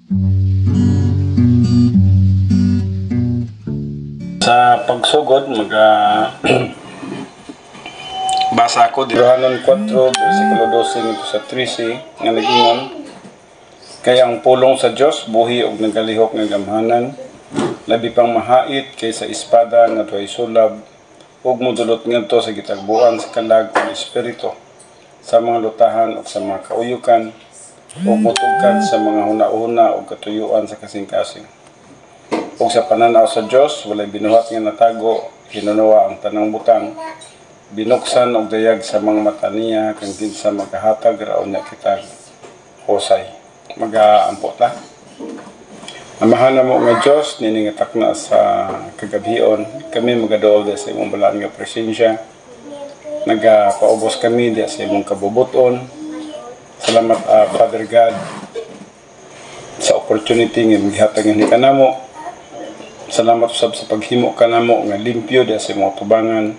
Sa pagsugod, basa ko Rohanon 4, versikulo 12 nito sa 13 nga nagingon, kaya ang pulong sa Dios buhi og nagalihok nga gamhanan, labi pang mahait kaysa espada nga tuay sulab, ug modulot ngadto sa gitagbuan sa kalag ug espiritu, sa mga lutahan ug sa mga kauyukan, ug motugkad sa mga hunahuna ug katuyuan sa kasing-kasing. Ug sa pananaw sa Dios walay binuhat nga natago, hinunawa ang tanang butang, binuksan og dayag sa mga mata niya kang kinsa magahatag raon niya kitag husay. Mag-aampo ta. Amahan na mo nga Diyos, niningatak na sa kagabhion. Kami magadool sa imong balaan nga presensya. Nagapaubos kami di sa imong kabubuton. Salamat Father God sa opportunity nga maghatag nga ni kanamo. Salamat usab sa paghimo kanamo nga limpyo di sa imong tubangan.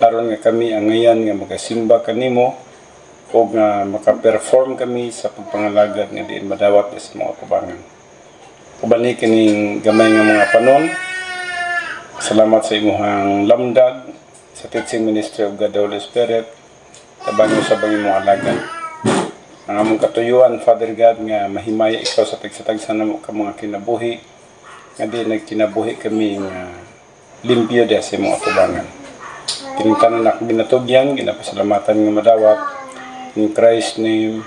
Aron nga kami ang ngayan nga magasimba kanimo o nga maka-perform kami sa pagpangalagad nga diin madawat sa mga tubangan. Kubani kining gamay nga mga panon. Salamat sa imuhang lamdag sa teaching ministry of God the Holy Spirit. Tabang sa bang imong alagad. Ang among katuyuan, Father God, nga mahimaya ikaw sa tagsatagsa namo ka mga kinabuhi nga di nagkinabuhi kami nga limpyo di sa mga tubangan. Kining tanan na ginatugyan, ginapasalamatan nga madawat. In Christ's name,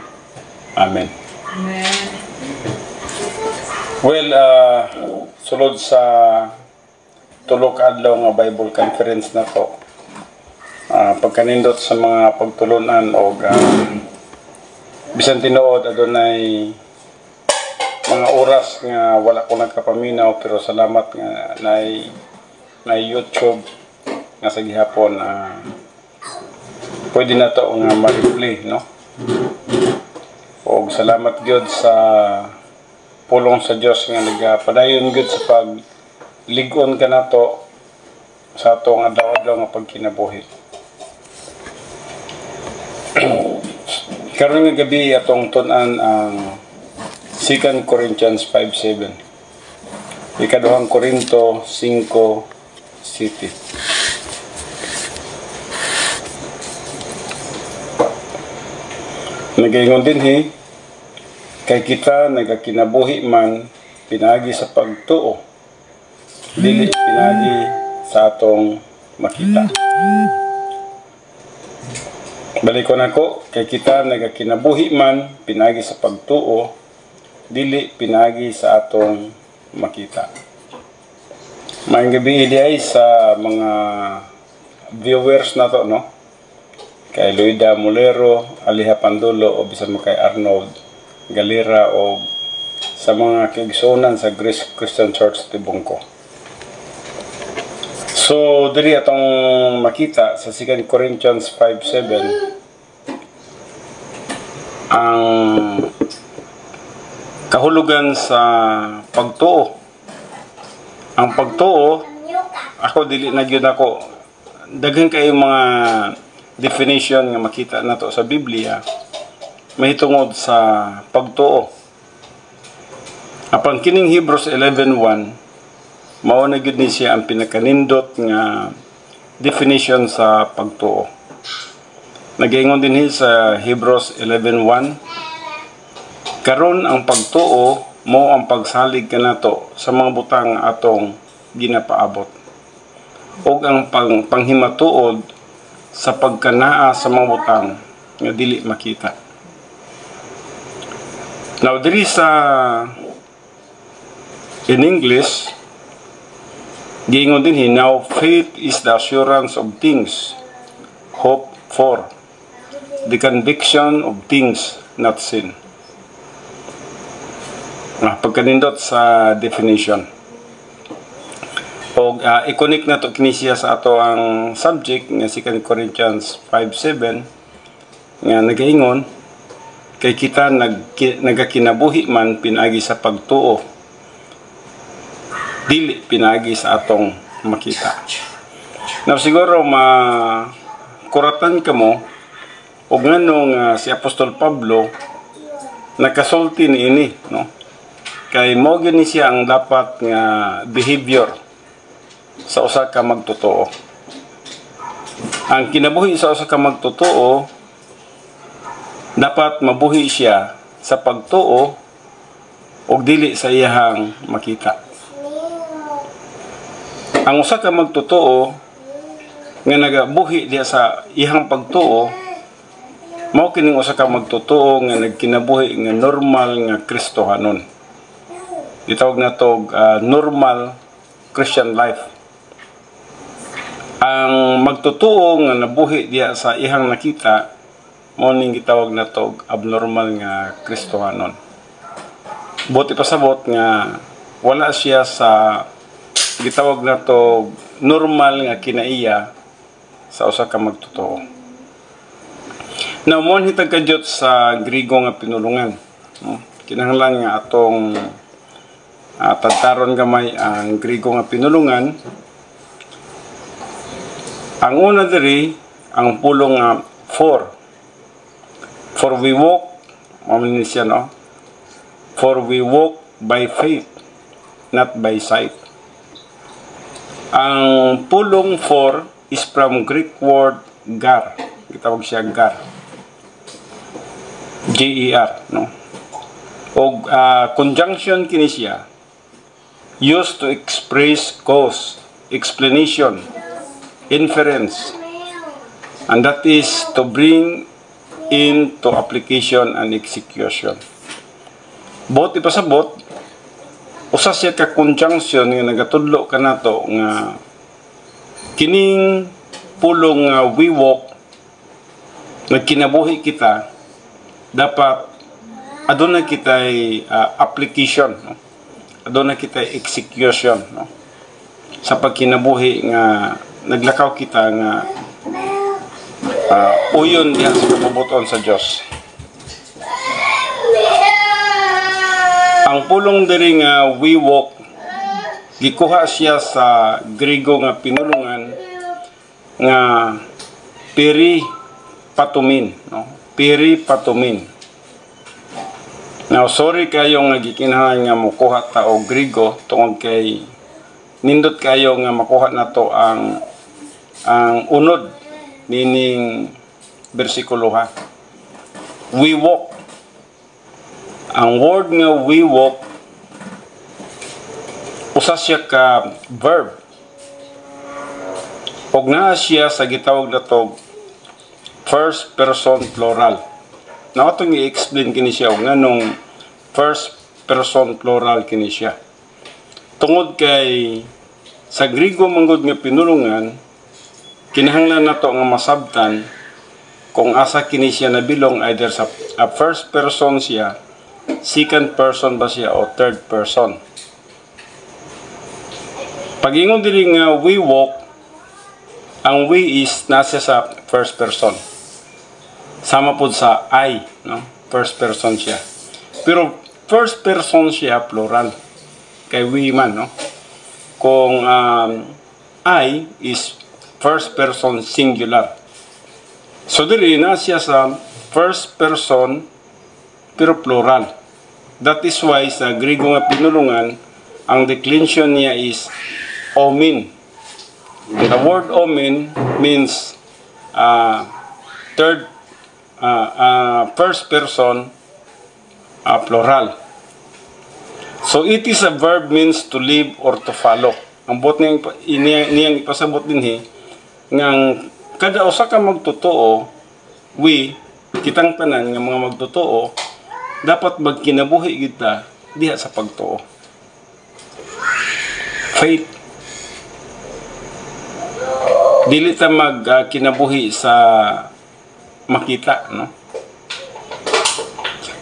Amen. Amen. Well, sulod sa tulo ka adlaw nga Bible conference na to, pagkanindot sa mga pagtulunan o bisan tinuod adunay mga oras nga wala ko nagkapaminaw, pero salamat nga na YouTube nga sa gihapon pwede na to nga ma-replay, no? O salamat gyud sa pulong sa Dios nga nagapadayon gyud sa pagligon ka nato sa atong adlaw-adlaw nga pagkinabuhi. Karon nga gabi atong tun-an ang 2 Corinthians 5:7. Ikaduhang Korinto 5:7. Nagaingon din kay kita nagakinabuhi man pinagi sa pagtuo, dili pinagi sa atong makita. Balikon ako, kay kita nagakinabuhi man pinagi sa pagtuo, dili pinagi sa atong makita. Maayong gabi diay sa mga viewers na to, no? Kay Luida Mulero, Aliha Pandulo, o bisan mo kay Arnold Galera, o sa mga kaigsunan sa Grace Christian Church Tibungko. So, diri atong makita sa 2 Corinthians 5:7 ang kahulugan sa pagtuo. Ang pagtuo, ako dili na gyud ako daghan kay mga definition nga makita nato sa Biblia mahitungod sa pagtuo. Apang kining Hebrews 11:1 mao na gyud ni siya ang pinakanindot nga definition sa pagtuo. Nagaingon din sa Hebrews 11:1, karon ang pagtuo mo ang pagsalig kanato sa mga butang atong ginapaabot ug ang panghimatuod sa pagkanaa sa mga butang nga dili makita. Now diri sa in English giingon din now faith is the assurance of things hoped for, the conviction of things not seen. Pagkanindot sa definition. O i-connect na to kinisiya sa ato ang subject nga 2 Corinthians 5:7 nga nagaingon kay kita nagakinabuhi man pinagi sa pagtuo, dili pinagi sa atong makita. Now siguro makuratan ka mo og nganong si Apostol Pablo nakasulti niini, no? kay mao gyud ni siya ang dapat nga behavior sa usa ka magtotoo. Ang kinabuhi sa usa ka magtotoo, dapat mabuhi siya sa pagtuo ug dili sa iyahang makita. Ang usa ka magtotoo nga nagabuhi diya sa iyang pagtuo, mao kining usa ka magtotoo nga nagkinabuhi nga normal nga Kristohanon. Gitawag na to normal Christian life. Ang magtotoo nga nabuhi diya sa iyang nakita, mao ning gitawag na to abnormal nga Kristohanon. Buti pasabot nga wala siya sa gitawag na to normal nga kinaiya sa usa ka magtotoo. Now, mo hitag kadyot sa Griego nga pinulungan. Kinahanglan nga atong tagtaron gamay ang Griego nga pinulungan. Ang una diri ang pulong nga for we walk, mamin siya, no? For we walk by faith, not by sight. Ang pulong for is from Greek word gar. Gitawag siya gar. G-E-R, no? O conjunction kini siya used to express cause, explanation, inference, and that is to bring into application and execution. Bot ipasabot, usa siya ka conjunction nga nagatudlo kanato nga kining pulong nga we walk nagkinabuhi kita, dapat aduna kitay application, no? Aduna kitay execution, no? Sa pagkinabuhi nga naglakaw kita nga uyon diha sa kabubuton sa Dios. Ang pulong diri nga we walk, gikuha siya sa Griego nga pinulungan nga peripatumin, no? Peripatumin. Now, sorry kayo nga gikinahanglan nga mukuha ta og Griego tungod kay nindot kayo nga makuha na to ang unod nining bersikulo ha. We walk. Ang word nga we walk, usa siya ka verb. Og naa siya sa gitawag na to first person plural. Na atong i-explain kini siya nga nung first person plural kini siya. Tungod kay sa Griego manggod nga pinulungan, kinahanglan nato nga masabtan kung asa kini siya nabilong, either sa first person siya, second person ba siya, o third person. Pag-ingon dili nga we walk, ang we is nasa sa first person. Sama po sa I, no? First person siya. Pero first person siya plural. Kay we man, no? Kung I is first person singular. So diri na siya sa first person pero plural. That is why sa Griego nga pinulungan, ang declension niya is omin. The word omin means first person plural. So it is a verb means to live or to follow. Ang bot niyang ipasabot din ngang kada usa ka magtotoo, we kitang tanan nga mga magtotoo dapat magkinabuhi kita diha sa pagtuo. Faith. Dili ta magkinabuhi sa makita, no?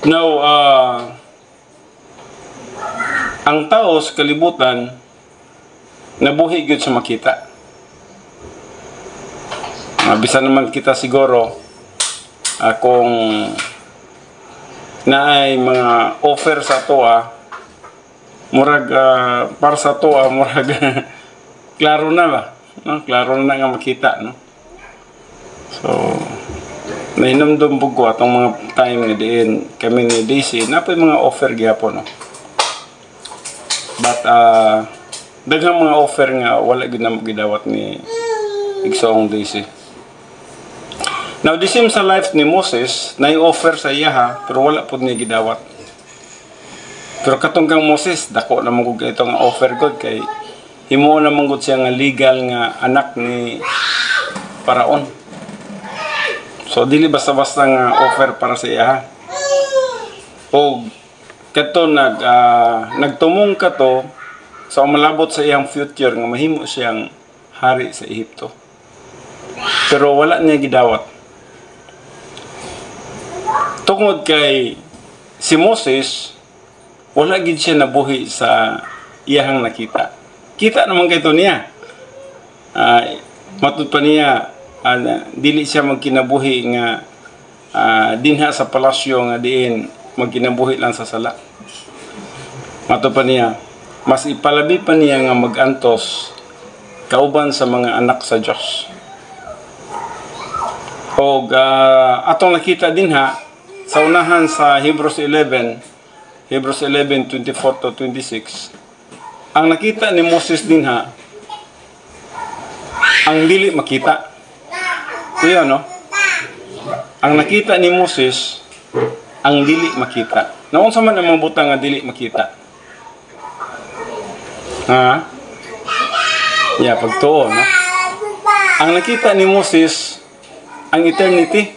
Now, ang tao sa kalibutan nabuhi gyud sa makita. Bisan naman kita siguro kung naay mga offer sa toa, murag para sa toa, murag klaro na ba? No? Klaro na nga makita, no? So, nahinumdum po ko atong mga time nga diin kami ni DC, napay mga offer gyapon, no? But daghang mga offer nga wala gid na gidawat ni Igsoong Daisy. Now, the same sa life ni Moses, na-offer sa iya ha, pero wala po niya gidawat. Pero katong kang Moses, dako na mong ito nga offer God, kay himo na mong siya nga legal nga anak ni Paraon. So, dili basta-basta nga offer para sa iya ha. O, kato nagtumong kato, sa umalabot sa iyang future, nga mahimo siyang hari sa Ehipto. Pero wala niya gidawat. Tungod kay si Moses, wala gid siya nabuhi sa iyahang nakita. Kita naman kay to niya. Matud pa niya, dili siya magkinabuhi nga dinha sa palasyo nga diin magkinabuhi lang sa sala. Matud pa niya, mas ipalabi pa niya nga magantos kauban sa mga anak sa Diyos. O atong nakita din ha, sa unahan sa Hebrews 11:24 to 26, ang nakita ni Moses din ha, ang dili makita. Kuya, no? Ang nakita ni Moses, ang dili makita. Naunsa man ang mga butang nga dili makita? Ha? Yeah, pagtuo, no? Ang nakita ni Moses, ang eternity.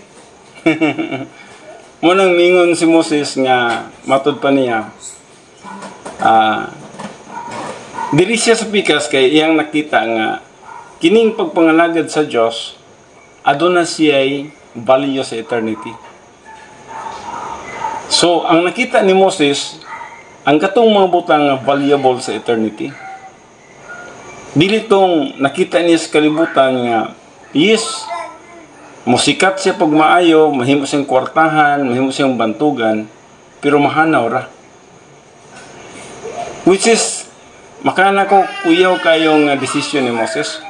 Munang mingon si Moses nga matud pa niya. Dili siya sa pikas kay iyang nakita nga kining pagpangalagad sa Dios aduna siya'y value sa eternity. So, ang nakita ni Moses, ang katong mga butang nga valuable sa eternity. Dili tong nakita niya sa kalibutan nga yes, musikat siya pag maayo, mahimo siyang kwartahan, mahimo siyang bantugan, pero mahanaw ra. Which is, makana ko kuyaw kayong decision ni Moses.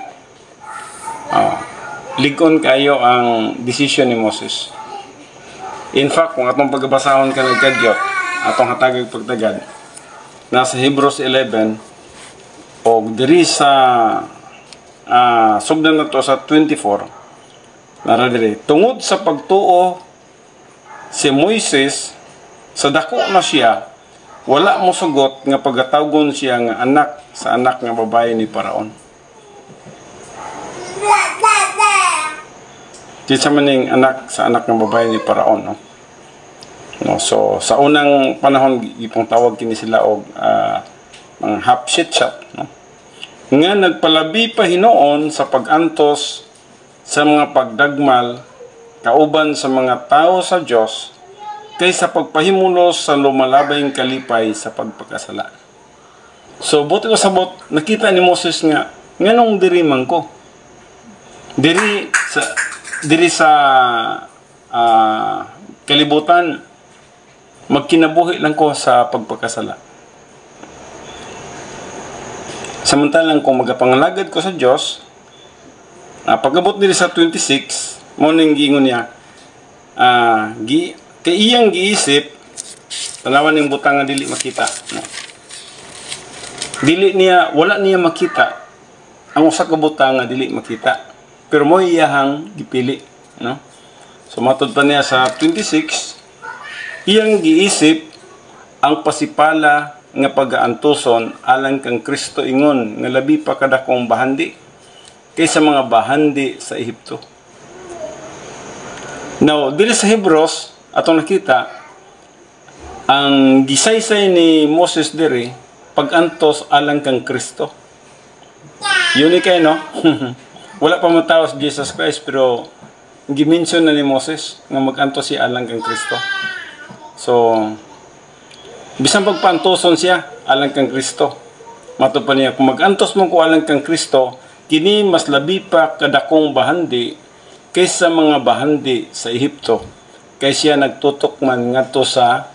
Ligon kayo ang decision ni Moses. In fact, kung atong pagbasahon ka nagkadyot, atong hatagag pagtagad, nasa Hebrews 11, o diri sa sugdan na to sa 24, naradiri, tungod sa pagtuo si Moises, sa dako na siya, wala mo sugot nga pagatawgon siya nga anak sa anak nga babae ni Paraon. Di sa maning anak sa anak nga babae ni Paraon, no? No, so sa unang panahon ipong tawag kini sila og mga hapshitshap, no? Nga nagpalabi pa hinoon sa pagantos sa mga pagdagmal kauban sa mga tao sa Dios kaysa pagpahimulos sa lumalabayng kalipay sa pagpakasala. So buti ko sabot, nakita ni Moses nga nganong diri man ko. Diri sa kalibutan magkinabuhi lang ko sa pagpakasala. Samantalang kung magapangalagad ko sa Diyos, pagabot nila sa 26, morning gingon niya, kay iyang giisip, tanawan ng butang nga dili makita. No? Dili niya, wala niya makita, ang usa ka butang nga dili makita. Pero mo iyahang gipili. No? So matod pa niya sa 26, iyang giisip ang pasipala nga pagaantuson alang kang Kristo ingon nga labi pa kadakong bahandi kaysa mga bahandi sa Ehipto. Now, dili sa Hebrews atong nakita ang gisaysay ni Moses diri pagantos alang kang Kristo. Yun kay no? Wala pa matao si Jesus Christ pero gimension na ni Moses nga magantos siya alang kang Kristo. So bisan pagpantoson siya alang kang Kristo. Mato pa niya, kung magantos mo ko alang kang Kristo, kini mas labi pa kadakong bahandi kaysa mga bahandi sa Ehipto. Kay siya nagtutok man ngadto sa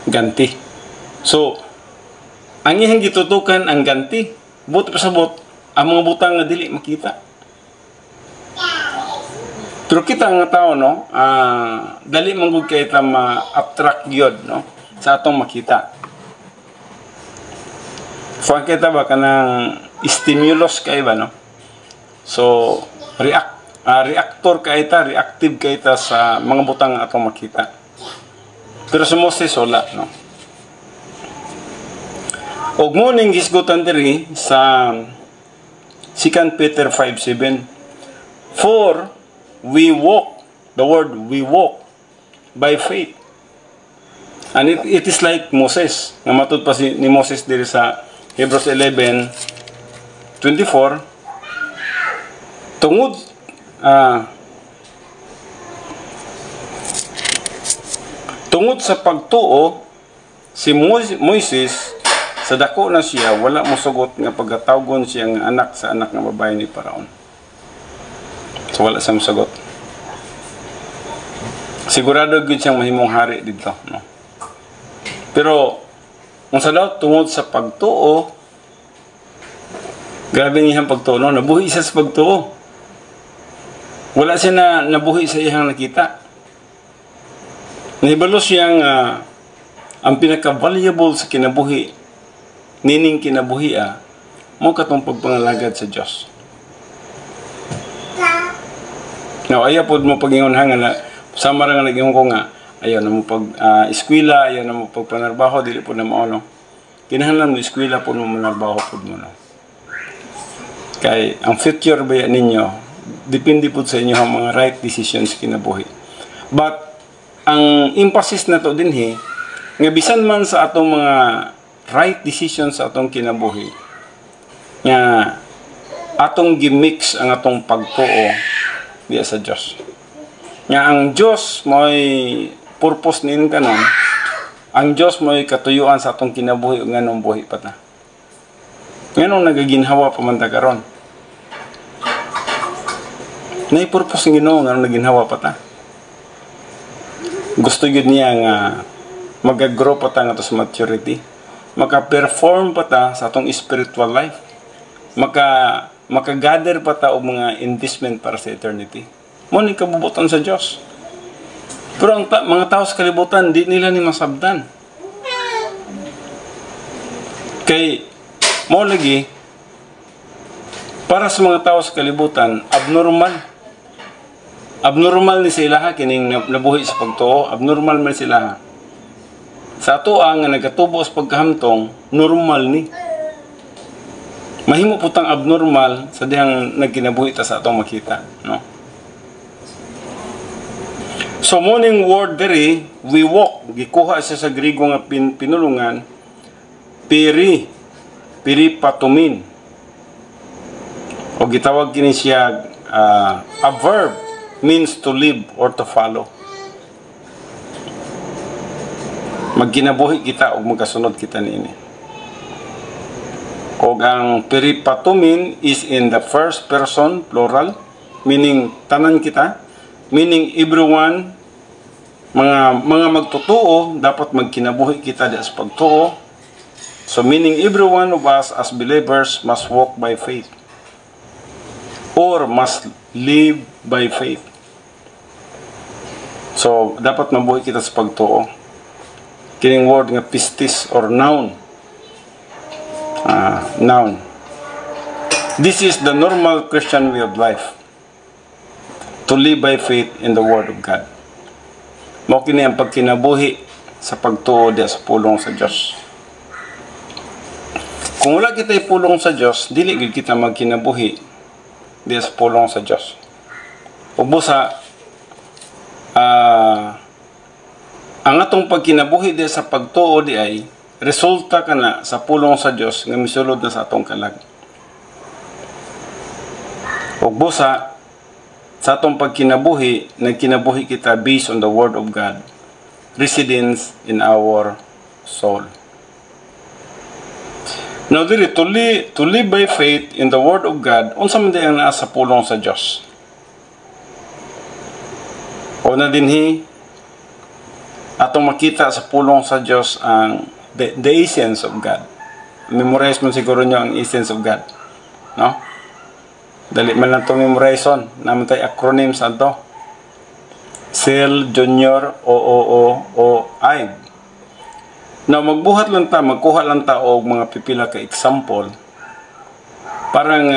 ganti. So, ang iyang gitutukan ang ganti. Buti pa sabot, ang mga butang nga dili makita. Pero kita nga tao, no? Dali manggod kay ta ma-abstract gyud, no? Sa atong makita. Kung kita ba kanang stimulus kay ba, no? So, reactor kaita, reactive kaita sa mga butang atong makita. Pero sa Moses, wala, no? Og mo ning gisgutan diri sa 2 Peter 5:7. For we walk, the word we walk by faith. And it is like Moses. Nga matud pa ni Moses diri sa Hebrews 11:24. Tungod sa pagtuo, si Moises, sa dako na siya, wala mo sugot nga pagkatawgon siya nga anak sa anak nga babae ni Paraon. So wala sa sagot. Sigurado gud siyang mahimong hari dito, no? Pero kung sa daw tungod sa pagtuo, grabe niyang pagtuo, no? Nabuhi siya sa pagtuo. Wala siya na nabuhi sa iyang nakita. Nahibalo siyang ang pinaka-valuable sa kinabuhi, nining kinabuhi mo katong pagpangalagad sa Diyos. Now, ayaw po mo pag-ingon na sama rin nga nag-ingon ko nga, ayaw na mo pag-eskwila, ayaw na mo pagpanarbaho, dili po na maono. Kinahanglan mo eskwela po mo manarbaho po mo, no? Kay ang future ba ninyo, depende po sa inyo ang mga right decisions kinabuhi. But ang emphasis na to din nga bisan man sa atong mga right decisions sa atong kinabuhi, nga atong gimix ang atong pagtuo diya sa Diyos. Nga ang Diyos mo'y purpose nin kanon, ang Diyos mo'y katuyuan sa atong kinabuhi o nganong buhi pa ta. Nganong nagaginhawa pa man ta karon. Nay purpose ng Ginoo nganong naginhawa pa ta. Gusto yun niya nga mag-grow pa ta nga to sa maturity. Maka-perform pa ta sa atong spiritual life. Maka-gather pa ta og mga investment para sa eternity. Mo ni kabubutan sa Dios. Pero ang mga tao sa kalibutan di nila ni masabdan. Kay mo lagi para sa mga tao sa kalibutan abnormal ni sila kining nabuhi sa pagtuo, abnormal man sila. Sa ato nga nagatubo sa pagkahamtong, normal ni. Mahimo putang abnormal sa dihang nagkinabuhi ta sa atong makita, no? So morning word diri, we walk, gikuha siya sa Griego nga pinulungan, peripatumin. O gitawag kini siya a verb, means to live or to follow. Magkinabuhi kita o magkasunod kita niini. O ang peripatumin is in the first person, plural, meaning tanan kita, meaning everyone, mga magtutuo, dapat magkinabuhi kita di sa pagtuo. So meaning every one of us as believers must walk by faith or must live by faith. So dapat mabuhi kita sa pagtuo. Kining word nga pistis or noun. Noun. This is the normal Christian way of life. To live by faith in the Word of God. Mao kini ang pagkinabuhi sa pagtuo diya sa pulong sa Dios. Kung wala kita ipulong sa Dios, dili gid kita magkinabuhi diya sa pulong sa Dios. Ug busa ang atong pagkinabuhi diya sa pagtuo di ay resulta kana sa pulong sa Dios nga misulod na sa atong kalag. Ug busa sa atong pagkinabuhi, nagkinabuhi kita based on the Word of God, residence in our soul. Now, dili, to live by faith in the Word of God, unsa man di ang naa sa pulong sa Dios. O na dinhi, atong makita sa pulong sa Dios ang the essence of God. Memorize mo siguro nyo ang essence of God. No? Dali man lang ito memorization. Naman tayo acronym sa ito. SEL, Junior, OOO, I. na magkuha lang ta og mga pipila ka example parang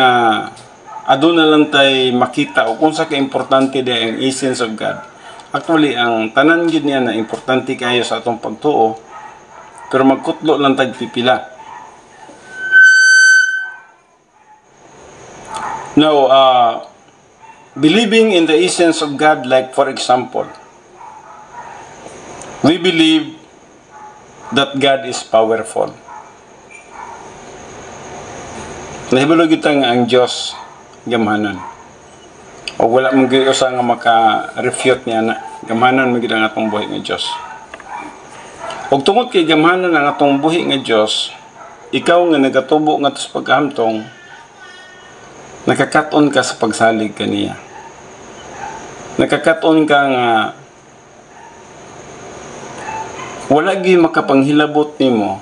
aduna lang tay makita o kung sa ka-importante di ang essence of God. Actually, ang tanan gid niya na importante kayo sa atong pagtuo, pero magkutlo lang tag pipila. Now, believing in the essence of God, like for example, we believe that God is powerful. Nahibalo kita nga ang Diyos gamhanan. O wala mong giusa nga maka-refute niya na gamhanan magid ang atong buhi nga Diyos. Og tungod kay gamhanan ang atong buhi nga Diyos, ikaw nga nagatubo nga sa pagkahamtong, nakakaton ka sa pagsalig kaniya. Nakakaton ka nga wala gyud makapanghilabot nimo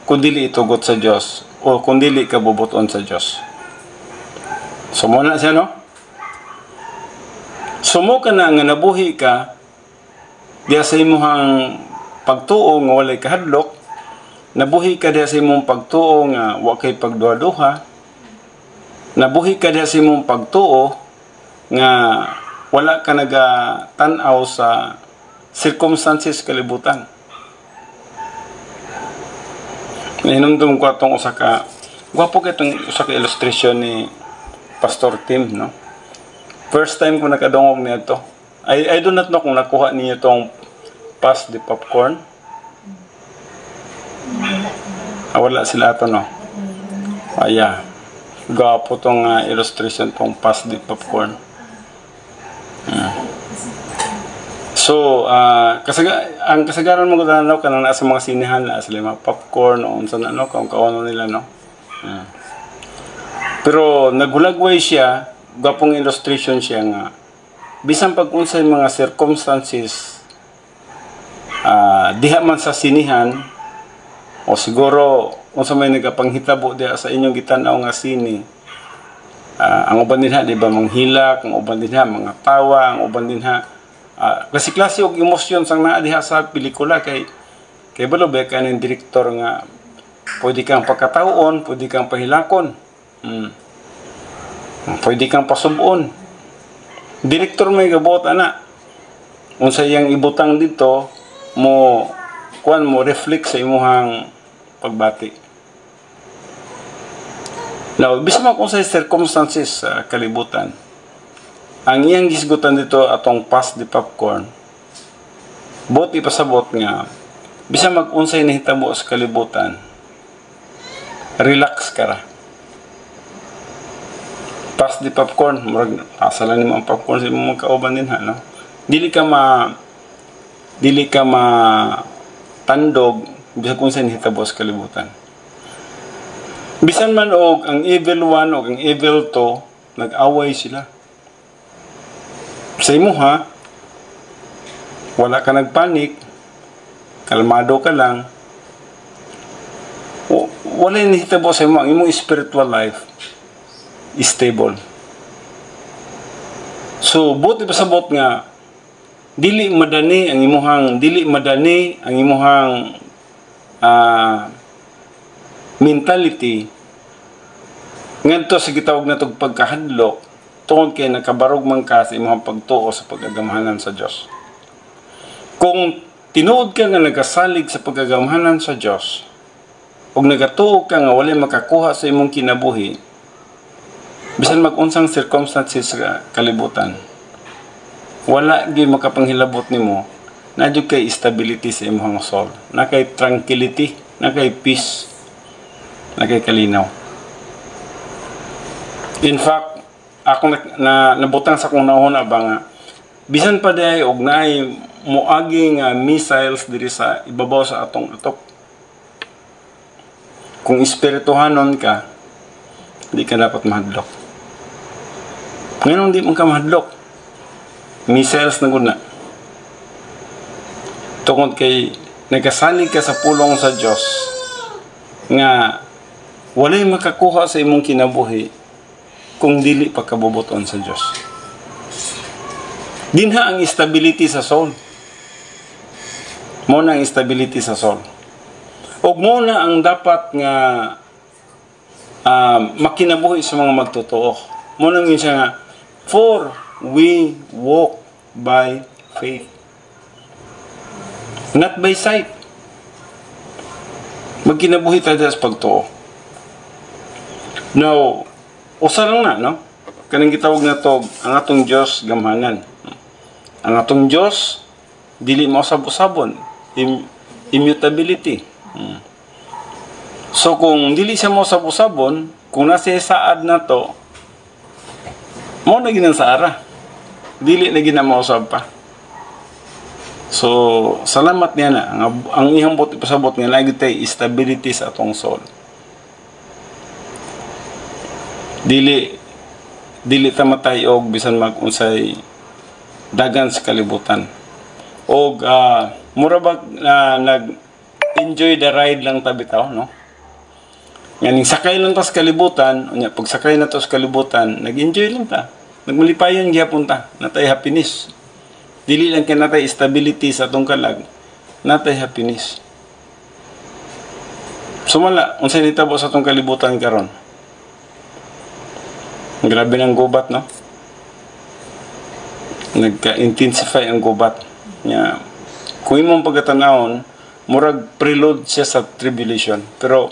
kung dili itugot sa Diyos o kung dili ka bubuton sa Diyos. Sumo na siya, no? Sumo ka na nga nabuhi ka diya sa imuhang pagtuo nga walay kahadlok, nabuhi ka diya sa imong pagtuo nga wa kay pagduha-duha, nabuhi ka diya sa imong pagtuo nga wala ka nagatanaw sa circumstances kalibutan. Hinumdum ko atong usa ka gwapo kay itong usa ka illustration ni Pastor Tim, no? First time ko nakadungog niya ito. I do not know kung nakuha niya itong Pass the Popcorn. Wala sila ito, no? Yeah. Gwapo itong illustration itong Pass the Popcorn. So, ang kasagaran mo kung ano, kanang nasa mga sinihan na sila mga popcorn o unsa na, no? Kung kaano nila, no? Pero nagulagway siya, gwapong illustration siya nga bisan pag unsay mga circumstances diha man sa sinihan o siguro unsa may nagapanghitabo diha sa inyong gitan-aw nga sini, ang uban dinha di ba manghilak, ang uban dinha mga tawa, ang uban dinha klase-klase og emosyon sang naa diha sa pelikula kay balobe ka ng direktor nga pwede kang pagkataon, pwede kang pahilakon. Pwede kang pasubon. Direktor may gabot ana. Unsa yang ibutang dito mo reflect sa imuhang pagbati. Now, bisan kung sa circumstances sa kalibutan, ang iyang gisgutan dito atong Pass the Popcorn. Bot ipasabot nga bisan mag-unsay nahitabo sa kalibutan, relax ka ra. Pass the popcorn, murag asala nimo ang popcorn sa imong kauban din ha, no? Dili ka tandog bisan kung saan hitabo sa kalibutan. Bisan man og ang evil 1 o ang evil 2 nag-away sila. Sa imo ha, wala ka nagpanik, kalmado ka lang. Wala ni hitabo sa imo ang imong spiritual life stable. So buti pa sabot nga dili madani ang imuhang mentality ngadto sa gitawag natong pagkahadlok tungod kay nakabarog man ka sa imong pagtuo sa pagagamhanan sa Dios. Kung tinuod ka nga nagasalig sa pagagamhanan sa Dios ug nagatuo ka nga walay makakuha sa imong kinabuhi, bisan mag-unsang circumstances sa kalibutan, wala gyud makapanghilabot nimo na jud kay stability sa imong soul, na kay tranquility, na kay peace, na kay kalinaw. In fact, ako nabutang sa kong nauna ba nga bisan pa day og naay moagi nga missiles diri sa ibabaw sa atong atok, kung espirituhanon ka, di ka dapat mahadlok. Ngayon di mo ka mahadlok. Missiles na guna. Tungod kay nagasalig ka sa pulong sa Diyos nga walay makakuha sa imong kinabuhi kung dili pa kabubuton sa Diyos. Dinha ang stability sa soul. Mo na ang stability sa soul. ug mo na ang dapat nga makinabuhi sa mga magtotoo. Mo na minsan nga, for we walk by faith, not by sight. Magkinabuhi tayo sa pagtuo. Now, usa lang na, no? Kanang gitawag na to, ang atong Diyos gamhanan. Ang atong Diyos, dili mausab-usabon. Immutability. So, kung dili siya mausab-usabon, kung nasa saad na to, mo na ginang saara. Dili na ginamausab pa. So, salamat niya na. Ang ihang pasabot nga lagi tayo stability sa atong soul. Dili ta matay og bisan mag-unsay dagan sa kalibutan. Og mura ba nag-enjoy the ride lang ta bitaw, no? Nganing sakay lang ta sa kalibutan, unya pag sakay na to sa kalibutan, nag-enjoy lang ta. Nagmalipayon gyapon ta, natay happiness. Dili lang kay natay stability sa atong kalag, natay happiness. Sumala, unsay nitabo sa atong kalibutan karon? Grabe ng gubat, no? Nagka-intensify ang gubat niya. Kung imong pagkatanawon, murag prelude siya sa tribulation. Pero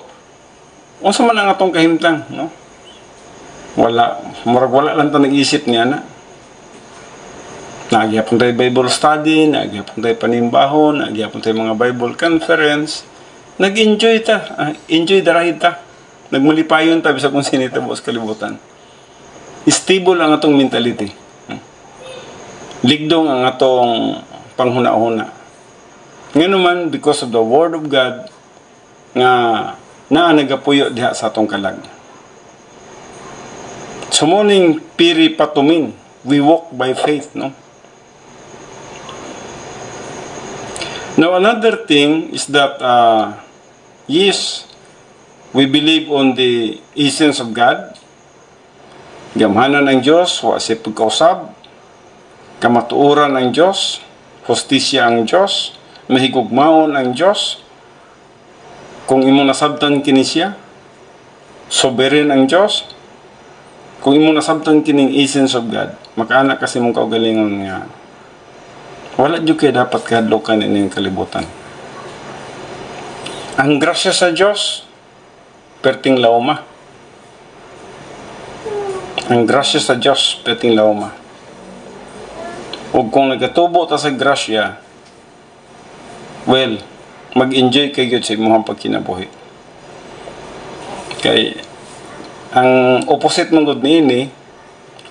unsa man ang atong kahimtang, no? Murag wala lang ta nag-isip niya na. Nagyapon tayo Bible study, nagyapon tayo panimbahon, nagyapon tayo mga Bible conference. Nag-enjoy ta, enjoy the ride ta. Nagmalipayon ta bisag kung sinitabo sa kalibutan. Stable ang atong mentality. Ligdong ang atong panghuna-huna. Ngayon man, because of the Word of God, nga nagapuyo diha sa atong kalag. Sumuning piri patumin, we walk by faith, no? Now, another thing is that, yes, we believe on the essence of God. Gamhanan ng Diyos, wa siya pagkausab, kamatuoran ng Diyos, hustisya ang Diyos, mahigugmaon ang Diyos. Kung imo nasabtan kini siya, sovereign ang Diyos. Kung imo nasabtan kining essence of God, makaana kasi mong kaugalingon nga wala jud kay dapat kahadlokan ining kalibutan. Ang grasya sa Diyos perting lauma. Ang grasya sa Diyos perting lauma. Ug kung nagatubo ta sa grasya, well, mag-enjoy kayo sa imong pagkinabuhi. Kay ang opposite mong gud niini,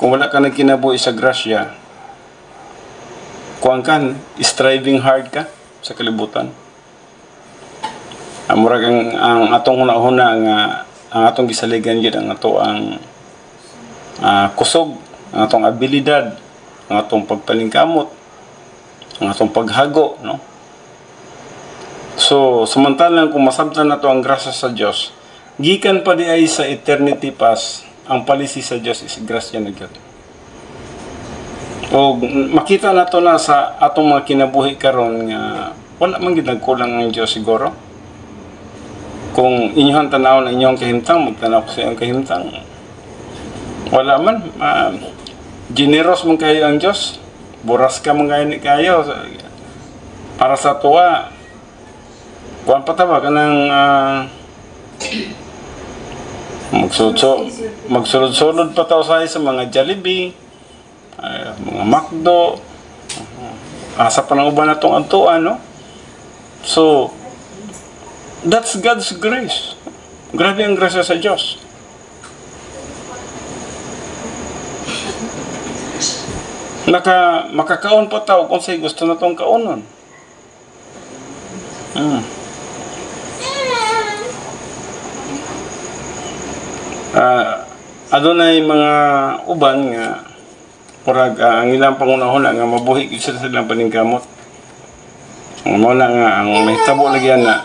kung wala ka nagkinabuhi sa grasya, kuan kan striving hard ka sa kalibutan. Murag ang atong hunahuna nga ang atong gisaligan gyud ang ato ang kusog, ang atong abilidad, ang atong pagpalingkamot, ang atong paghago, no? So, samantalang kung masabtan na to ang grasya sa Diyos, gikan pa di ay sa eternity past, ang palisi sa Diyos is grasya na gyud. O makita na to na sa atong mga kinabuhi karon nga wala man gid nagkulang ang Diyos siguro. Kung inyong tanaw na inyong kahimtang, magtanaw ko sa inyong kahimtang. Wala man, generous man kayo ang Diyos. Buras ka man kayo. Para sa tuwa, kuwan pa taba ka ng magsulod-sulod pa tao sa mga Jollibee, mga McDo, asa pa ng uban na itong antuan, no? So, that's God's grace. Grabe ang grasya sa Diyos. Makakaon pa tao kung sa'y gusto na itong kaunon. Adunay mga uban nga murag ang ilang pangunahon nga mabuhi sa silang paningkamot. Ang muna nga ang mahitabo lagi na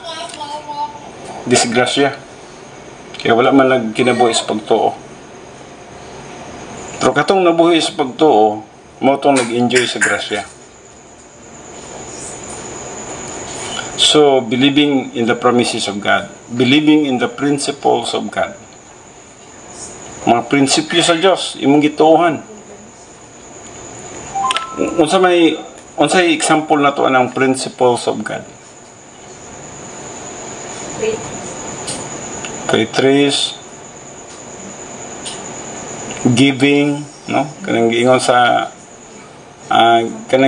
disgrasya. Kaya wala man nagkinabuhi sa pagtuo. Pero katong nabuhi sa pagtuo, mo itong nag-enjoy sa grasya. So, So, believing in the promises of God. Believing in the principles of God. Mga prinsipyo sa Diyos, imong gituohan. Unsay example na to anang principles of God? Faith, giving, no? Kanang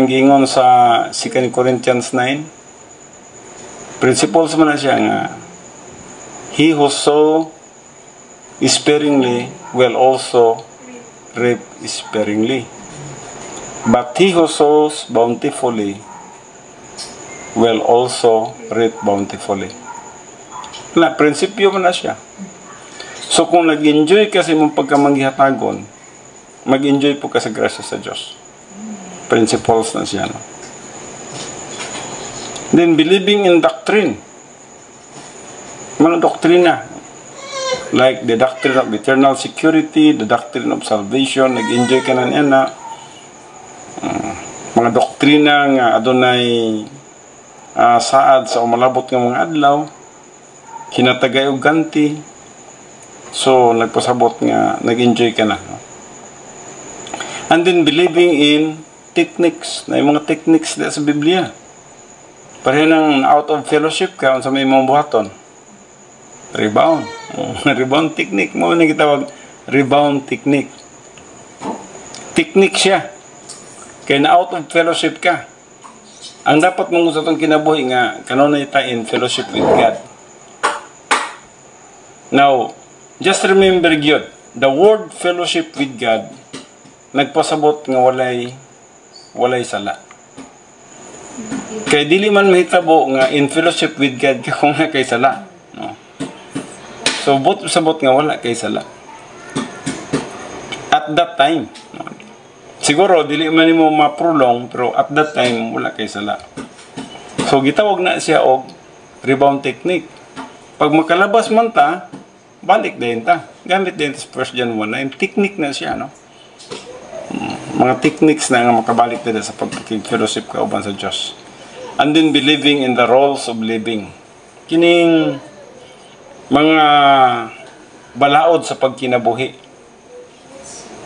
giingon sa 2 Corinthians 9. Principles man na siya nga he who sow sparingly will also reap sparingly. But he who sows bountifully will also reap bountifully. Na, prinsipyo mo na siya. So kung nag-enjoy ka sa imong pagkamanghihatagon, mag-enjoy po ka sa grasya sa Diyos. Principles na siya. No? Then believing in doctrine. Mga doktrina. Like the doctrine of eternal security, the doctrine of salvation, nag-enjoy ka na niya na mga doktrina nga adunay saad sa umalabot ng mga adlaw, hinatagay og ganti. So nagpasabot nga nag-enjoy ka na, no? And then believing in techniques, na yung mga techniques sa Biblia. Pareho nang out of fellowship ka sa may mga buhaton. Rebound. Rebound technique mo na gitawag rebound technique. Technique siya. Kaya na out of fellowship ka. Ang dapat mong sa itong kinabuhi nga kanunay ta in fellowship with God. Now, just remember yun, the word fellowship with God, nagpasabot nga walay sala. Kaya dili man mahitabo nga in fellowship with God ka kung nga kay sala. No? So, sabot nga wala kay sala. At that time, no? Siguro, dili man mo ma-prolong, pero at that time, wala kay sala. So, gitawag na siya og rebound technique. Pag makalabas man ta, balik din ta. Gamit din sa 1 John 1:9. Technique na siya, no? Mga techniques na nga makabalik din sa pagkikifellowship ka uban sa Diyos. And then believing in the roles of living. Kining mga balaod sa pagkinabuhi.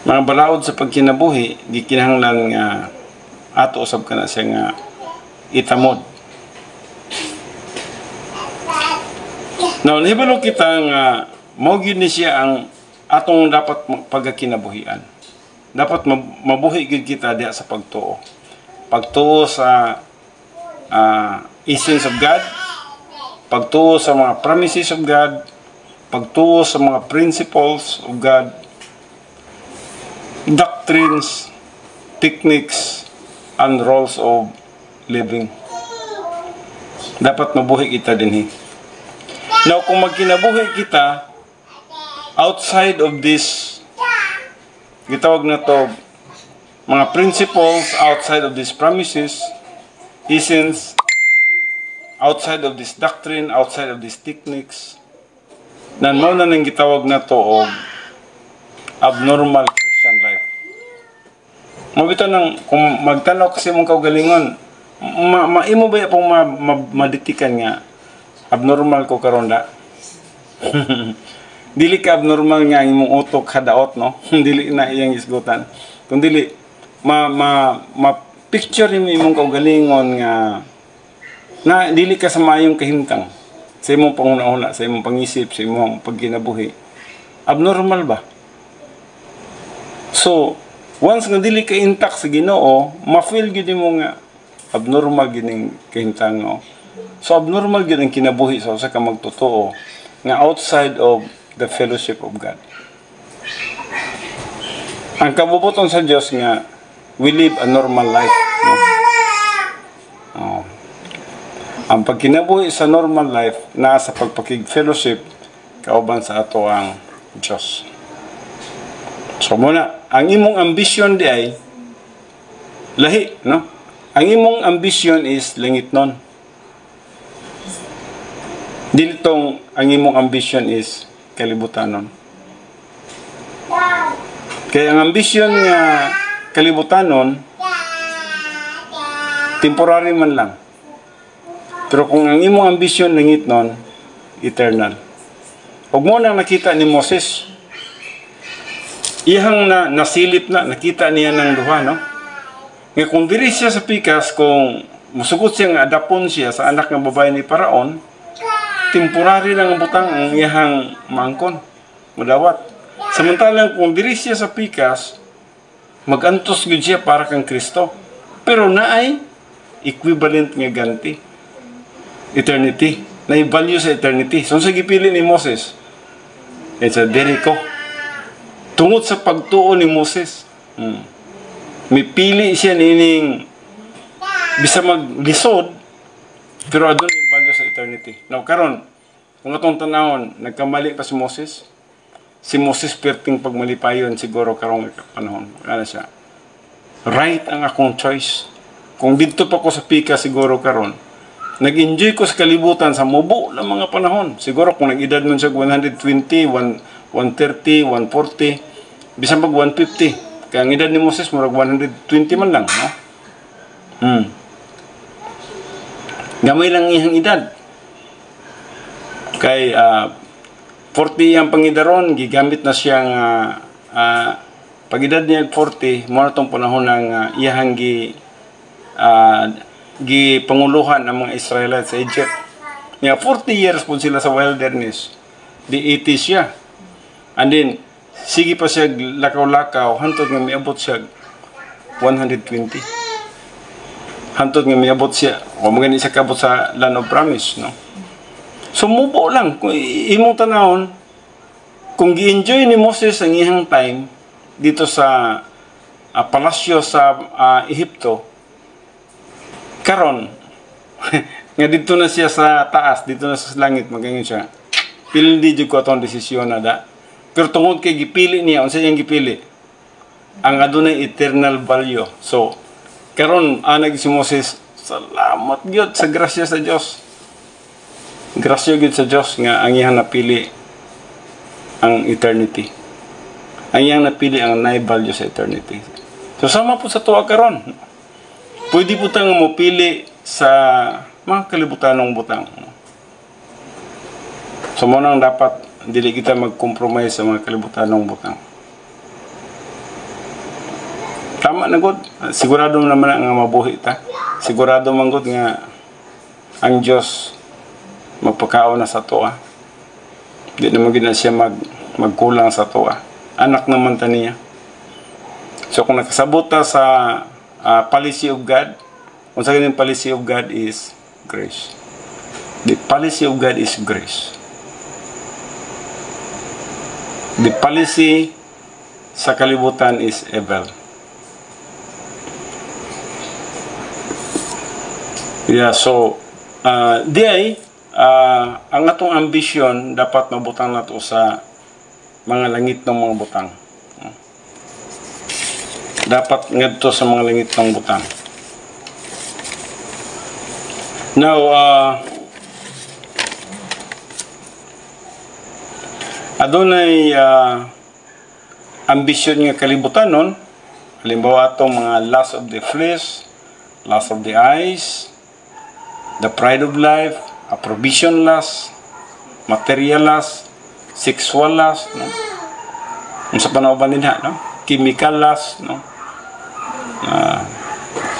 Mga balaod sa pagkinabuhi, gikinahanglan nga ato usab ka na siya nga itamod. Now, nahibalo kita nga mao gyud ni siya ang atong dapat pagkakinabuhian. Dapat mabuhi gyud kita diha sa pagtuo. Pagtuo sa essence of God, pagtuo sa mga promises of God, pagtuo sa mga principles of God, doctrines, techniques, and roles of living. Dapat mabuhi kita dinhi. Now, kung magkinabuhi kita outside of this, gitawag na to mga principles, outside of these promises, essence, outside of this doctrine, outside of these techniques, nan mao na nang gitawag na to og abnormal Christian life. Mabito nang kung magtanaw kasi mong kaugalingon, maimo ba pong maditikan nga abnormal ko karon da? Dili ka abnormal nga imong utok hadaot, no? Dili na iyang isgutan. Kung dili picture mo imong kaugalingon nga na dili ka sa mayong kahimtang sa imong pangunahuna, sa imong pangisip, sa imong pagkinabuhi. Abnormal ba? So, once nga dili ka intact sa Ginoo, ma-feel gyud mo nga abnormal gining kahimtang, no? So, abnormal gyud ang kinabuhi sa usa ka magtotoo nga outside of the fellowship of God. Ang kabubuton sa Dios nga we live a normal life, no? Ang pagkinabuhi sa normal life na sa pagpakig-fellowship kauban sa ato ang Dios. So muna, ang imong ambition di ay lahi, no? Ang imong ambition is langitnon. Dilitong ang imong ambition is kalibutanon. Kaya ang ambition nga kalibutanon temporary man lang. Pero kung ang imong ambisyon langit nun, eternal. Huwag mo nang nakita ni Moses, iyang nasilip na, nakita niya ng duha, no? Ngayon, kung diri siya sa pikas, kung musugot siya nga adapon siya sa anak ng babae ni Paraon, temporary lang ang butang ang iyang maangkon, madawat. Samantalang kung diri siya sa pikas, magantos gud siya para kang Kristo. Pero naay equivalent nga ganti. Eternity. Naay value sa eternity. So sa gipili ni Moses, it's a Jericho. Tungod sa pagtuo ni Moses, may pili siya nining bisa maglisod, pero adun yung value sa eternity. Now, karon, kung atong tanahon, nagkamali pa si Moses perting pagmalipayon siguro karong panahon. Ano siya? Right ang akong choice. Kung dito pa ko sa pika siguro karon, nag-enjoy ko sa kalibutan sa mubo ng mga panahon. Siguro kung nag-edad nun siya 120, 130, 140, bisa mag 150. Kaya ang edad ni Moses murag 120 man lang, no? Gamay lang iyang edad. Kay 40 ang pangidaron, gigamit na siyang pag-edad niya 40, muna itong panahon ng iyahang gipanguluhan ng mga Israelites sa Egypt. 40 years po sila sa wilderness. Di 80 siya. And then, sige pa siya lakaw-lakaw, hantod nga miabot siya 120. Hantod nga miabot siya, o magani siya kabot sa Land of Promise, no? So, mubo lang. Kung imong tanahon, kung gi-enjoy ni Moses ang iyang time dito sa palasyo sa Ehipto, karon nga dito na siya sa taas, dito na sa langit, magangin siya. Pili di ko atong desisyon na da. Pero tungod kay gipili niya, unsa iyang gipili? Ang adunay eternal value. So, karon anag si Moses, salamat gyud sa grasya sa Dios. Grasya gyud sa Dios nga ang iyang napili ang eternity. Ang iyang napili ang na-value sa eternity. So sama po sa tuwa karon. Pwede po tayong mapili sa mga kalibutanong butang. So mo nang dapat dili kita mag-compromise sa mga kalibutanong butang. Tama na gud. Sigurado naman nga mabuhi ta. Sigurado man gud nga ang Dios magpakaon na sa toa. Di naman gina siya magkulang sa toa. Anak naman ta niya. So kung nakasabot ta sa policy of God, kung sa ganyan policy of God is grace. The policy of God is grace. The policy sa kalibutan is evil. Yeah, so ang atong ambisyon dapat mabutang nato sa mga langit ng mga butang. Dapat ngadto sa mga langit ng butang. Now, adunay ambisyon nga kalibutan nun. Halimbawa atong mga lust of the flesh, lust of the eyes, the pride of life, a provision lust, material lust, sexual lust, no? Sa panahon ba nila, no? Chemical lust, no?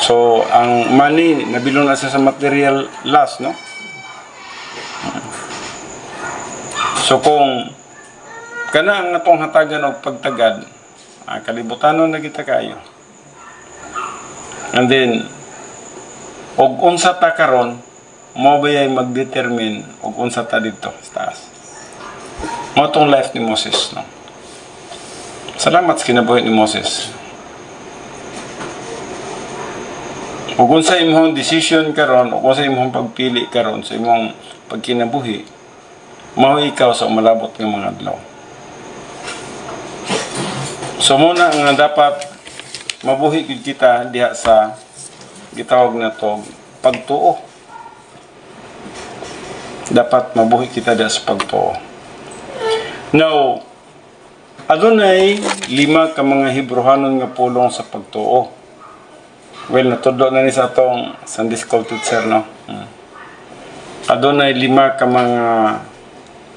So, ang money, nabilong na siya sa material lust, no? So, kung kana ang atong hatagan o pagtagad, kalibutanon na kita kayo. And then, og unsa ta karon, mo ba ay mag-determine og unsa ta dito sa taas. Mo tong life ni Moses, no? Salamat sa kinabuhi ni Moses. Og unsa imong decision karon, og unsa imong pagpili karon sa imong pagkinabuhi, mao ikaw sa malabot nga mga adlaw. So muna nga dapat mabuhi gid kita diha sa gitawag na to pagtuo. Dapat mabuhi kita diha sa pagtuo. Now, adunay 5 ka mga Hebrehanon nga pulong sa pagtuo. Well, natudlo na ni sa atong Sunday School teacher, no? adunay 5 ka mga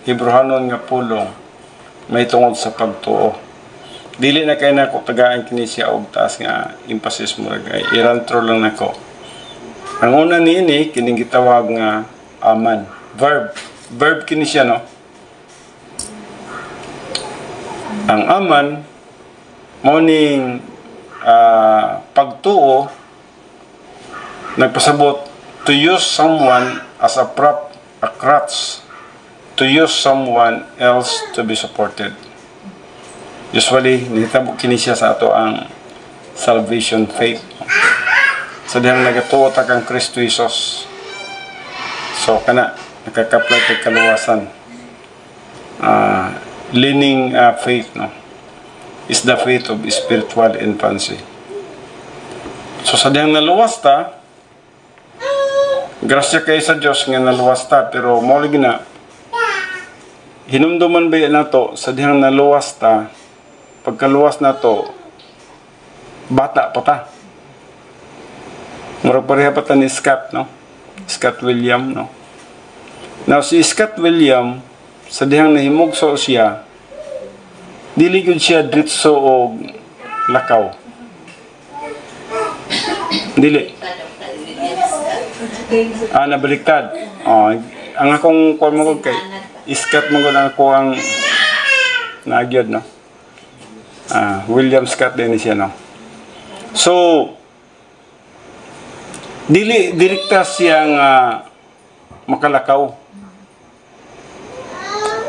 Hebrehanon nga pulong may tungod sa pagtuo. Dili na kay nako tagaan kini siya og taas nga emphasis mo kay irantro lang nako. Ang una niini kining gitawag nga aman. Verb kini siya, no? Ang aman morning pagtuo nagpasabot to use someone as a prop, a crutch, to use someone else to be supported. Usually nihitabo kini siya sa ato ang salvation faith. So dihang nagatuo ta kang Kristo Jesus, so kana nakakaplat kay kaluwasan. Leaning faith, no, is the faith of spiritual infancy. So sa dihang naluwas ta, grasya kay sa Dios nga naluwas ta, pero mao lagi na hinumduman ba nato sa dihang naluwas ta, pagkaluwas nato bata pa ta. Murag pareha pa ta ni Scott, no? Scott William, no? Now si Scott William sa dihang nahimugso siya, dili gyud siya dritso og lakaw. Dili. Nabaliktad. Ang akong kuan mo kay Scott mo ang ako ang nagyod, no? William Scott din siya, no? So dili direkta siyang makalakaw.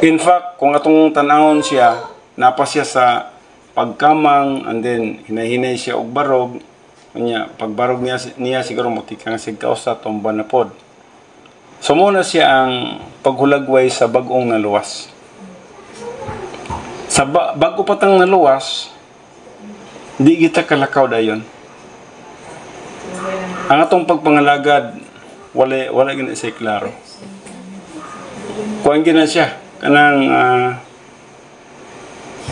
In fact, kung atong tanawon siya, napa siya sa pagkamang, and then hinahinay siya og barog. Kanya pagbarog niya siguro motikang sigkaw sa tomba na pod. So muna siya ang paghulagway sa bagong naluwas. Sa bago patang naluwas, di kita kalakaw dayon. Ang atong pagpangalagad wala gina siya klaro. Kuan gina siya kanang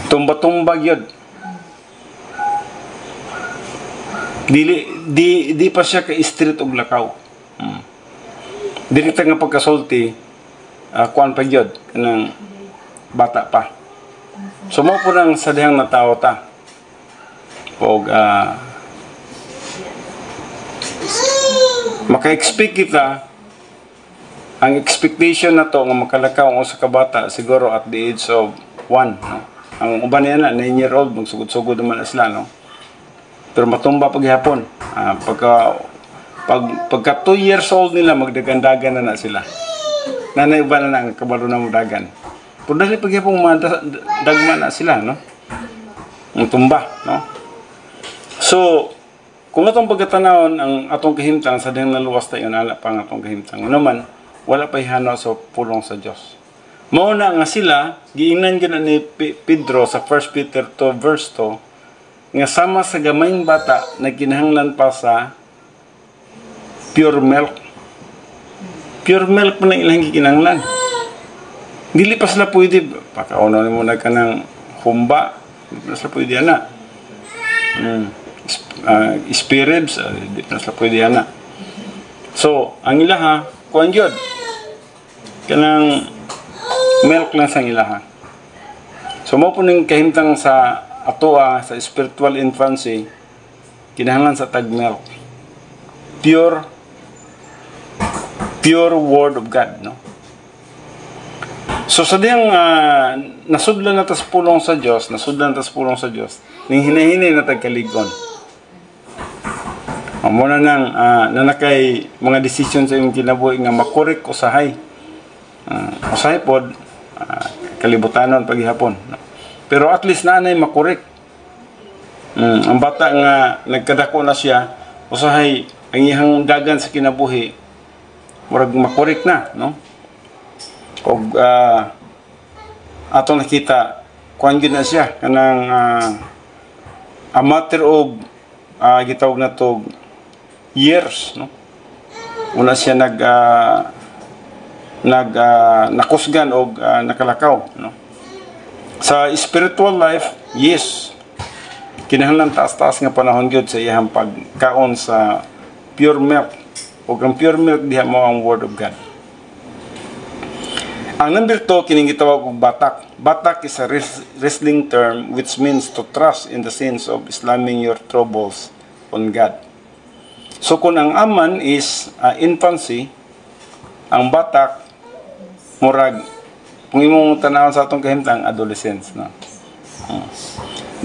tumba-tumba gyud. Di pa siya ka street og lakaw. Direkta nga pagkasulti, kuan pa gyud kanang bata pa. So mo po nang sa dihang natawo ta. Og maka-expect kita, ang expectation na to nga makalakaw ang usa ka bata siguro at the age of 1, no? Ang uban niya na 9-year-old magsugod-sugod naman sila, no? Pero matumba paghapon. Pagka 2 years old nila magdagandagan na sila. Nanay uban na ang kabalo na mudagan. Pero dali paghapon dagman na sila, no? Ang tumba, no? So kung atong pagkatanawon ang atong kahimtang sa dihang naluwas tayo na pa ang atong kahimtang, naman wala pa ihano sa pulong sa Dios. Mao na nga sila giingnan gyud ni Pedro sa 1 Peter 2 verse 2 nga sama sa gamayng bata na kinahanglan pa sa pure milk. Pure milk pa na ilang gikinahanglan. Dili pa sila pwede pakauno nimo na kanang humba, dili pa sila pwede ana. Spirits, di pa sila pwede ana. So, ang ilaha, kuan yun, kanang milk lang sa ilaha. So, mo po ng kahimtang sa atoa, sa spiritual infancy, kinahanglan sa tag milk. Pure word of God, no? So, sa diyang nasudlan na tas pulong sa Diyos, ning hinahinay na tagkaligon. Muna nang nanakay mga decision sa iyong kinabuhi nga makorek usahay. Usahay pod kalibutanon paghihapon. Pero at least nanay makorek. Ang bata nga nagkadako na siya, usahay ang iyang dagan sa kinabuhi murag makorek na, no? Og atong nakita kuan gyud na siya kanang a matter of gitawag na to years, no? Una siya nakusgan og nakalakaw, no? Sa spiritual life, yes, kinahanglan taas-taas nga panahon gyud sa iyang pagkaon sa pure milk. Og ang pure milk diha mo ang word of God. Ang number 2, kining gitawag og batak. Batak is a wrestling term which means to trust in the sense of slamming your troubles on God. So kung ang aman is infancy, ang batak murag kung imong tanawon sa atong kahimtang adolescence na.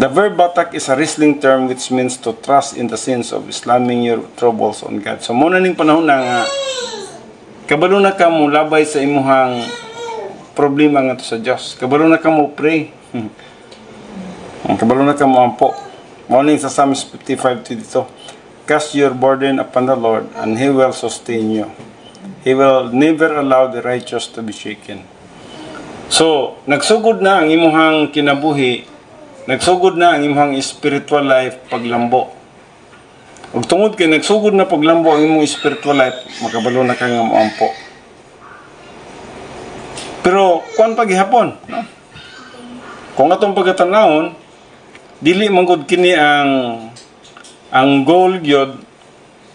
The verb batak is a wrestling term which means to trust in the sense of slamming your troubles on God. So muna ning panahon na kabalo na ka mo labay sa imuhang problema nga to sa Dios. Kabalo na ka mo pray. Kabalo na ka mo ampo. Morning sa Psalms 55:22. Cast your burden upon the Lord and He will sustain you. He will never allow the righteous to be shaken. So, nagsugod na ang imuhang kinabuhi, nagsugod na ang imuhang spiritual life paglambo. Ug tungod kay nagsugod na paglambo ang imong spiritual life, makabalo na ka nga moampo. Pero kuan paghihapon, no? Kung atong pagkatanawon, dili man gud kini ang goal gyud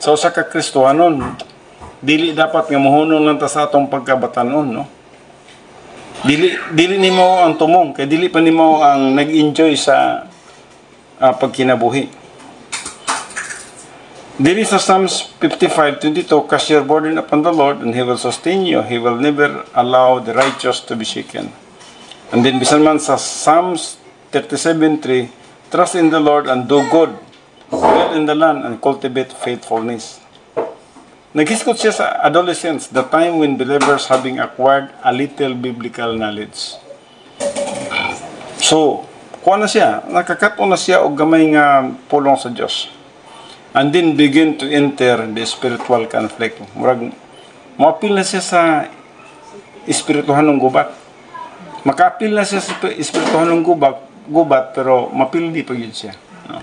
sa usa ka Kristohanon. Dili dapat nga mohunong lang ta sa atong pagkabatanon, no? Dili nimo ang tumong kay dili pa nimo ang nag-enjoy sa pagkinabuhi. Dili sa Psalms 55:22, cast your burden upon the Lord and He will sustain you. He will never allow the righteous to be shaken. And then bisan man sa Psalms 37:3, trust in the Lord and do good, dwell in the land and cultivate faithfulness. Naghiskot siya sa adolescence, the time when believers having acquired a little biblical knowledge. So, kuha na siya, nakakato na siya og gamay nga pulong sa Dios. And then begin to enter the spiritual conflict. Murag, maapil na siya sa espirituhan ng gubat. Makaapil na siya sa espirituhan ng gubat, pero mapildi pa yun siya. No?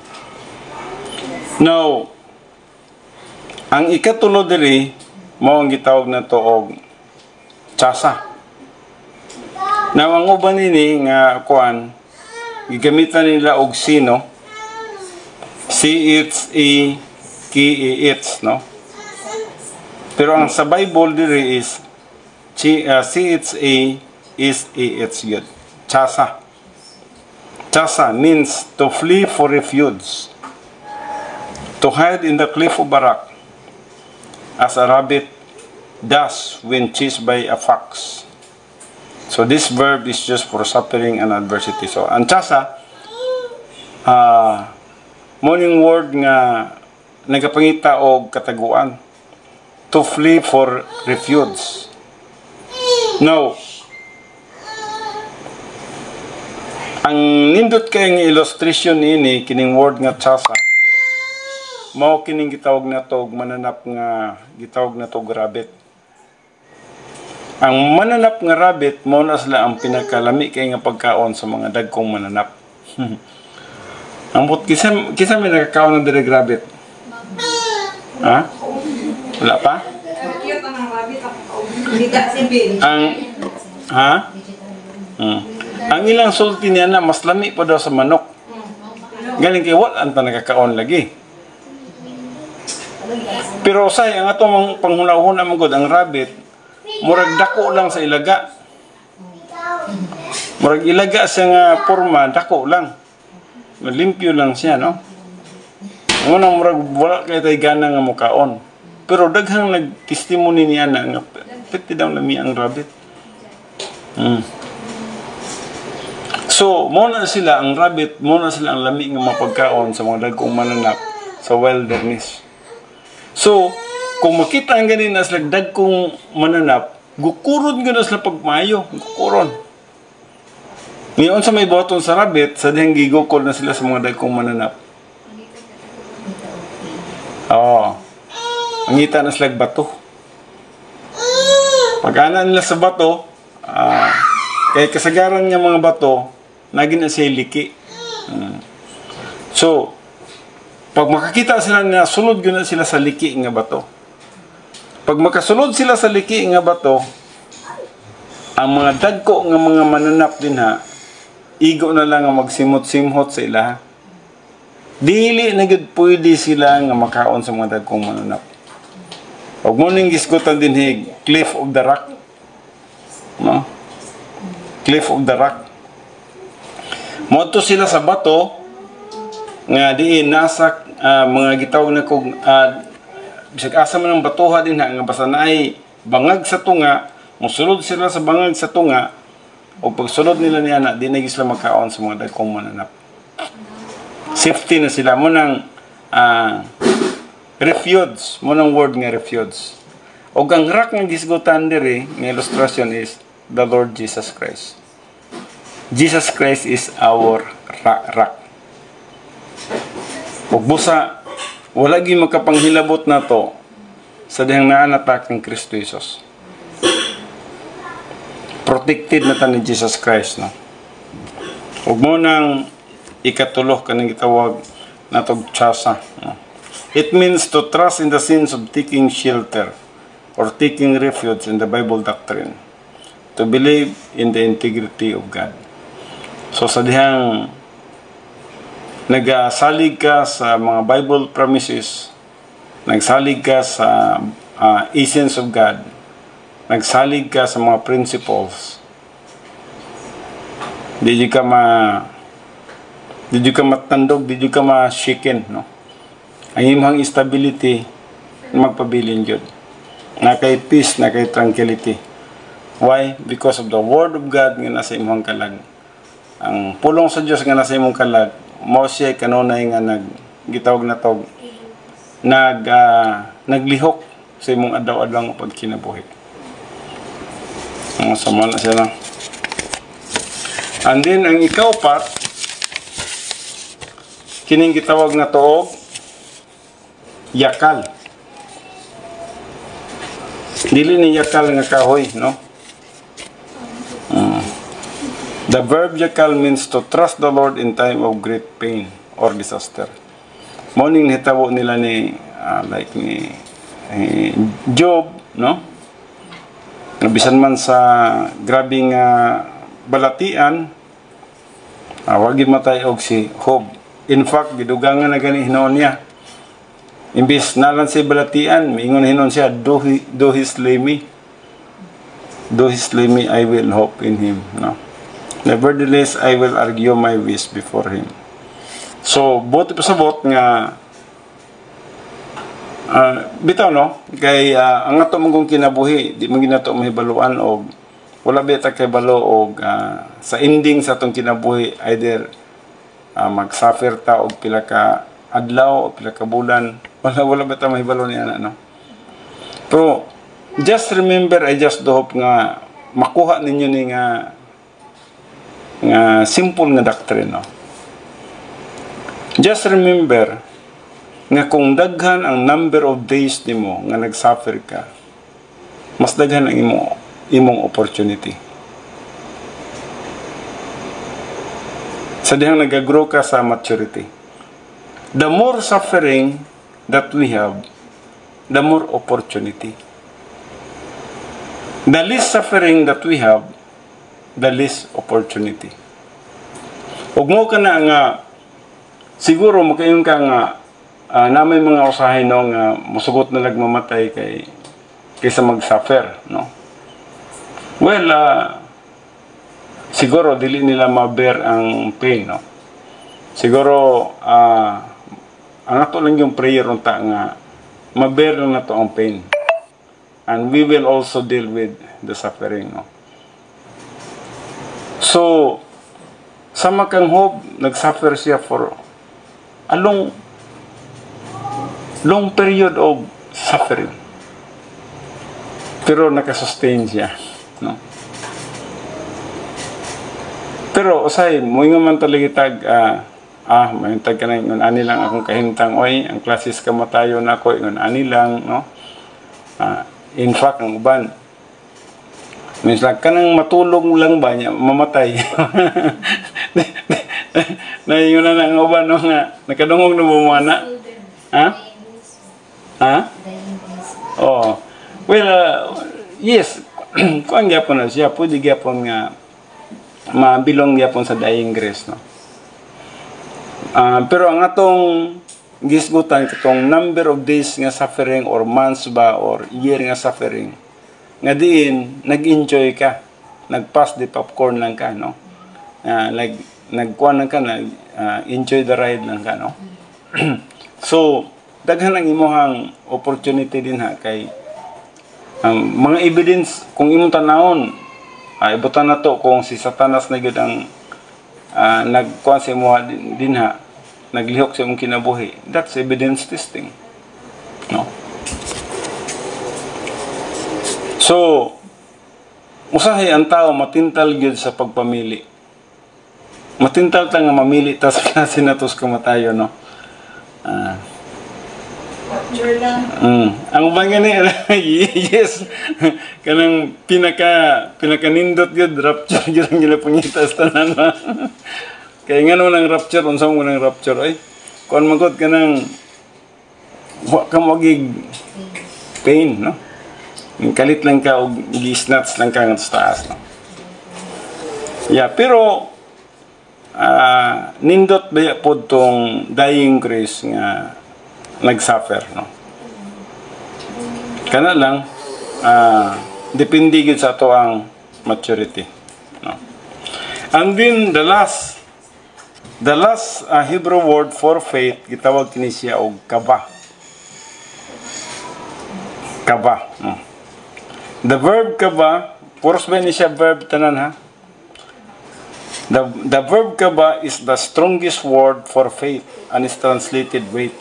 Now, ang ikatulo diri mo ang gitawag na to og tsasa. Now ang uban nini nga kuan gigamitan nila og sino, CHA, no? Pero ang sa Bible diri is CHA is AH yun. Tsasa. Tsasa means to flee for refuge, to hide in the cliff of a rock, as a rabbit does when chased by a fox. So this verb is just for suffering and adversity. So ang tsasa, morning word nga nagapangita og kataguan, to flee for refuge. Now, ang nindot kay nga illustration ini kining word nga tsasa, mao kining gitawag na to mananap nga gitawag na to rabbit. Ang mananap nga rabbit mao na sila ang pinakalami kay nga pagkaon sa mga dagkong mananap. Ang kisa may nakakaon ng direct rabbit. Ha? Wala pa? Ang ilang sulti niya na mas lami pa daw sa manok. Galing kay wala anta nakakaon lagi. Pero say ang atong panghuna-huna magod ang rabbit murag dako lang sa ilaga. Murag ilaga siya nga porma dako lang. Limpyo lang siya, no? Unang murag wala kay tay gana nga mukaon. Pero daghang nagtestimony niya na nga piti daw lami ang rabbit. So, muna sila ang rabbit, muna sila ang lami nga mapagkaon sa mga dagkong mananap sa wilderness. So, kung makita ang ganin na sila dagkong mananap, gukurod nga na sila pagmayo. Gukuron. Ngayon sa may boton sa rabbit, sa dihang gigukol na sila sa mga dagkong mananap. Mangita na sila bato. Pag-ana nila sa bato, kaya kasagaran niya mga bato, naging na siya liki. So, pag makakita sila na sulod yun na sila sa liki nga bato. Pag makasulod sila sa liki nga bato, ang mga dagko nga mga mananap din ha, igo na lang ang magsimot-simhot sa ila. Dili na gud pwede sila nga makaon sa mga dagkong mananap. Huwag mo nang gisgutan din cliff of the rock. No? Cliff of the Rock. Moto sila sa bato nga diin nasa mga gitawag na kog bisag asa man ang batuha din nga basta naay bangag sa tunga, mosulod sila sa bangag sa tunga o pagsulod nila niya na di na sila magkaon sa mga dagkong mananap. Safety na sila mo nang refuge, mo nang word nga refuge. O ang rock nga gisgutan diri nga illustration is the Lord Jesus Christ. Jesus Christ is our rock. Ug busa wala gyud makapanghilabot nato sa dihang naanatak ng Kristo Jesus. Protected na ta ni Jesus Christ, no. Ug mo nang ikatulo kanang gitawag natog tsasa, no? It means to trust in the sense of taking shelter or taking refuge in the Bible doctrine, to believe in the integrity of God. So sa dihang nagsalig ka sa mga Bible promises, nagsalig ka sa essence of God, nagsalig ka sa mga principles, di ka matandog, di ka ma-shaken, no? Ang imong stability magpabilin jud. Na kay peace, na kay tranquility. Why? Because of the Word of God nga nasa imong kalag. Ang pulong sa Dios nga nasa imong kalag, mo siya kanunay nga gitawag na tog naglihok sa imong adlaw-adlaw nga pagkinabuhi. Ang sama na siya lang. And then ang ikaupat, kining gitawag na to yakal. Dili ni yakal nga kahoy, no? The verb yakal means to trust the Lord in time of great pain or disaster. Morning hitabo nila ni like ni Job, no? Bisan man sa grabing balatian, wag gyud matay og si Job. In fact, gidugangan na gani hinuon niya. Imbis nalan si balatian, mingon hinon siya, do he slay me? Do he slay me, I will hope in him, no? Nevertheless, I will argue my wish before him. So, buti pa sa bot nga bitaw, no? Kay ang ato mong kinabuhi, di man ginato mahibaluan og wala beta kay balo og sa ending sa atong kinabuhi, either mag-suffer ta og pila ka adlaw o pila ka bulan, wala beta mahibalo niya, no? Pero just remember, I just do hope nga makuha ninyo ni nga simple nga doctrine, no? Just remember nga kung daghan ang number of days nimo nga nagsuffer ka, mas daghan ang imong opportunity. Sa dihang nagagrow ka sa maturity, the more suffering that we have, the more opportunity. The less suffering that we have, the less opportunity. Ug mo ka na nga siguro makayon ka nga namay mga usahay no nga musugot na nagmamatay kaysa mag-suffer, no? Well, siguro dili nila ma-bear ang pain, no? Siguro ang ato lang yung prayer unta nga ma-bear lang nato ang pain. And we will also deal with the suffering, no? So, sama kang Job, nagsuffer siya for a long period of suffering. Pero nakasustain siya, no? Pero usay mo nga man taligitag mahintag ka na ngon ani lang akong kahintang oy ang klases ka matayo na ko ngon ani lang, no? In fact ang uban minsan kanang matulog lang ba niya mamatay. Na yun na ang uban no nga nakadungog na bumana. Oh. Well, yes. Kuan gyapon na siya, pwede gyapon nga mabilong gyapon sa dying grace, no? Pero ang atong gisgutan katong number of days nga suffering or months ba or year nga suffering nga diin nag-enjoy ka nagpass di popcorn lang ka, no? Like nagkuan lang ka, enjoy the ride lang ka, no? So daghan ang imong opportunity din ha kay mga evidence kung imong tanawon ibutan na to kung si Satanas na gyud ang nagkuan sa imo din ha, naglihok sa imong kinabuhi. That's evidence testing, no? So usahay ang tao matintal gyud sa pagpamili. Matintal ta nga mamili ta sa klase natos kamatayon, no? Ang bangin yes, kanang pinakanindot gyud rapture gyud ang gila pangitas tanan. Kaya nga nang rapture unsa mo nang rapture ay kuan magod kanang wa ka magig pain, no? Kalit lang ka og gi-snatch lang ka ngadto taas, no? Yeah, pero nindot baya pod tong dying grace nga nagsuffer, no? Kana lang depende gyud sa ato ang maturity, no? And then the last Hebrew word for faith gitawag kini siya og kaba. Kaba, no? The verb kaba, puros ba ni siya verb tanan ha? The verb kaba is the strongest word for faith and is translated wait.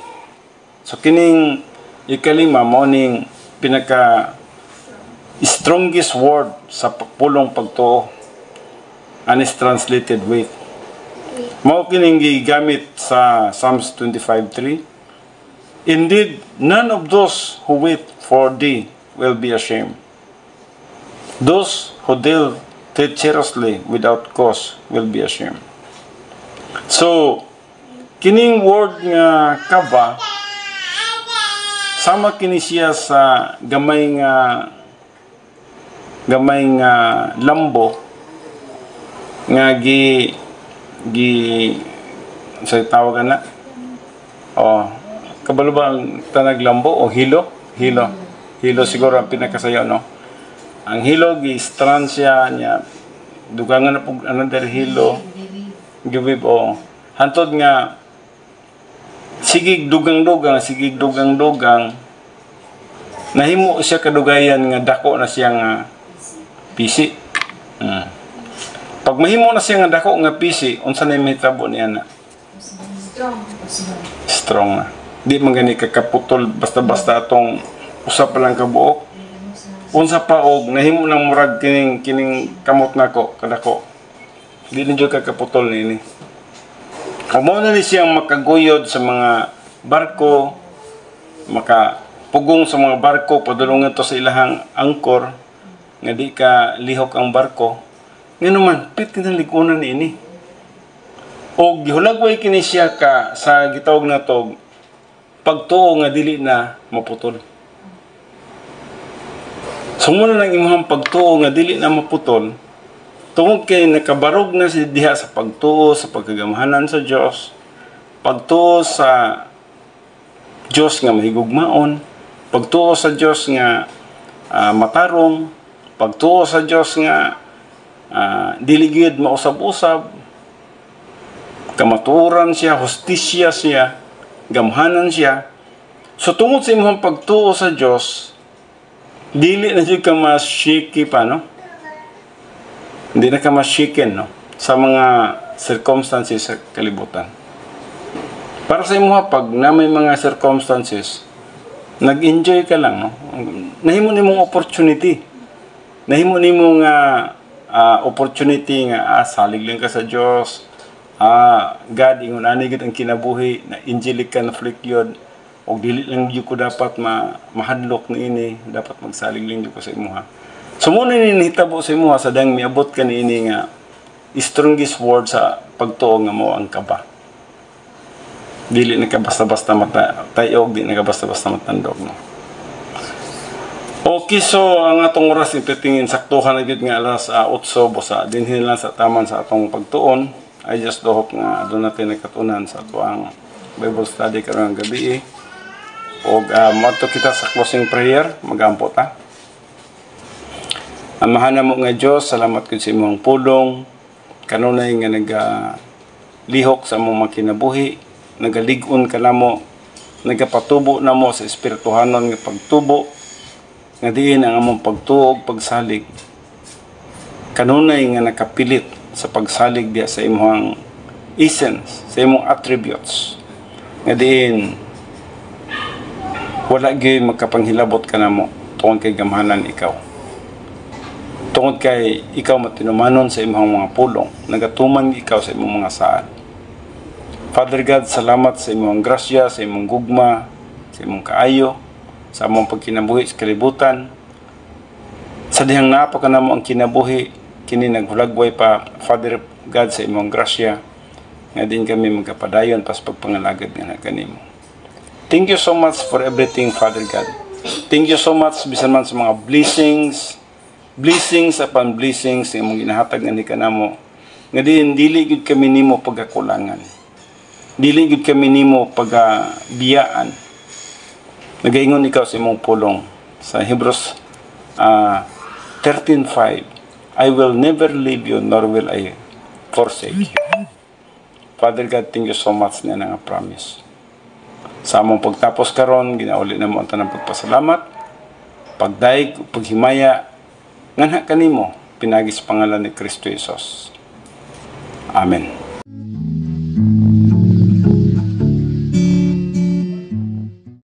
So kining ikalima mo ning pinaka strongest word sa pulong pagtuo and is translated wait. Mao kining gigamit sa Psalms 25:3. Indeed, none of those who wait for thee will be ashamed. Those who deal treacherously without cause will be ashamed. So kining word nga kaba sama kini siya sa gamay nga lambo nga gi sa tawagan na kabalo ba ang tanag lambo o hilo siguro ang pinakasayo, no? Ang hilo gi-strand siya niya dugangan na pug another hilo gibib o hantod nga sigig dugang-dugang nahimo siya kadugayan nga dako na siya nga pisi. Pag mahimo na siya nga dako nga pisi, unsa na mahitabo niya na? Strong na. Di man gani kakaputol basta-basta atong usa pa lang kabuok. Unsa pa og nahimo nang murag kining kamot nako kadako. Di na jud kakaputol nini. Amo na ni siyang makaguyod sa mga barko, makapugong sa mga barko, padulungan to sa ilahang angkor, nga di ka lihok ang barko. Ngano man, pit kinalikunan ini. O gihulagway kini siya ka sa gitawag na to, pagtuo nga dili na maputol. Sumuna lang imong pagtuo nga dili na maputol, tungod kay nakabarog na si diha sa pagtuo sa pagkagamhanan sa Dios, pagtuo sa Dios nga mahigugmaon, pagtuo sa Dios nga matarong, pagtuo sa Dios nga dili gyud mausab-usab, kamatuoran siya, hustisya siya, gamhanan siya. So tungod sa imong pagtuo sa Dios, dili na jud ka mas-shaky pa, no? Hindi na ka mas-shaken, no? Sa mga circumstances sa kalibutan. Para sa imo pag na may mga circumstances, nag-enjoy ka lang, no? Nahimo nimong opportunity. Nahimo nimo nga opportunity nga salig lang ka sa Dios. God ingon ani gid ang kinabuhi na angelic ka na flikyod. O dili lang gyud ko dapat mahadlok niini, dapat magsalig lang gyud ko sa imuha. So mo ni nahitabo sa imuha sa dang miabot ka niini nga strongest word sa pagtuo nga mo ang kaba. Dili na ka basta-basta matayog, di na ka basta-basta matandog, no. Okay, so ang atong oras ipitingin saktuhan na gyud nga alas 8 busa dinhin lang sa taman sa atong pagtuon. I just do hope nga aduna natin nakatunan sa ato ang Bible study karong gabi. O madto kita sa closing prayer, magampo ta. Amahan mo nga Diyos, salamat ko sa imong pulong, kanunay nga nagalihok sa among makinabuhi, nagalig-on ka na mo, nagapatubo na mo sa espirituhanon nga pagtubo, nga diin ang among pagtuog, pagsalig, kanunay nga nakapilit sa pagsalig diya sa imong essence, sa imong attributes, nga diin wala gyud magkapanghilabot ka na mo tungod kay gamhanan ikaw. Tungod kay ikaw matinumanon sa imong mga pulong, nagatuman ikaw sa imong mga saad. Father God, salamat sa imong grasya, sa imong gugma, sa imong kaayo, sa among pagkinabuhi sa kalibutan. Sa dihang naapa ka namo ang kinabuhi, kini naghulagway pa, Father God, sa imong grasya, nga din kami magkapadayon pas pagpangalagad nga kanimo. Thank you so much for everything, Father God. Thank you so much bisan man sa mga blessings upon blessings imong ginahatag ani kanamo. Nga dili gid kami nimo pagakulangan. Dili gid kami nimo pagabiyaan. Nagaingon ikaw sa imong pulong sa Hebrews 13:5. I will never leave you nor will I forsake you. Father God, thank you so much na nga promise. Sa among pagtapos karon, ginauli na mo ang tanang pagpasalamat, pagdaig, paghimaya, nganha kanimo pinagi sa pangalan ni Kristo Jesus. Amen.